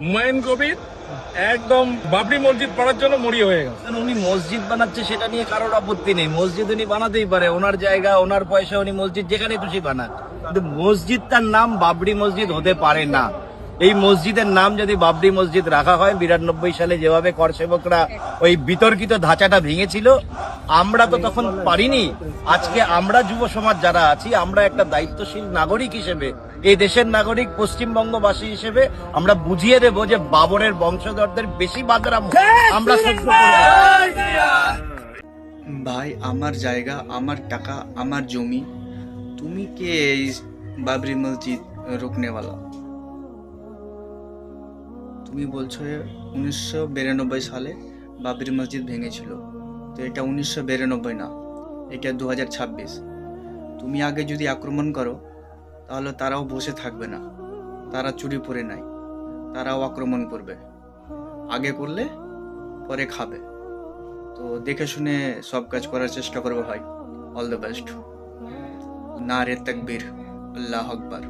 হুমায়ুন কবির একদম বাবরি মসজিদ পাওয়ার জন্য মরিয়া হয়ে গেছে। উনি মসজিদ বানাচ্ছে সেটা নিয়ে কারোর আপত্তি নেই, মসজিদ উনি বানাতেই পারে, ওনার জায়গা ওনার পয়সা, উনি মসজিদ যেখানে খুশি বানাক, কিন্তু মসজিদটার নাম বাবরি মসজিদ হতে পারে না। এই মসজিদের নাম যদি বাবরি মসজিদ রাখা হয়, 92 সালে যেভাবে কর সেবকরা ওই বিতর্কিত ধাঁচাটা ভেঙেছিল, আমরা তো তখন পারিনি। আজকে আমরা যুব সমাজ যারা আছি, আমরা একটা দায়িত্বশীল নাগরিক হিসেবে, এই দেশের নাগরিক, পশ্চিমবঙ্গবাসী হিসেবে আমরা বুঝিয়ে দেব যে বাবরের বংশধরদের বেশি বাদরাম আমরা সহ্য করব না। ভাই, আমার জায়গা, আমার টাকা, আমার জমি, তুমি কে এই বাবরি মসজিদ রুকনেওয়ালা? তুমি বলছো 1992 সালে বাবরি মসজিদ ভেঙেছিল, তো এটা 1992 না, এটা 2026। তুমি আগে যদি আক্রমণ করো তাহলে তারাও বসে থাকবে না, তারা চুরি পরে নাই, তারাও আক্রমণ করবে। আগে করলে পরে খাবে। তো দেখে শুনে সব কাজ করার চেষ্টা করবো ভাই। All the best. নারে তাকবীর, আল্লাহ আকবার।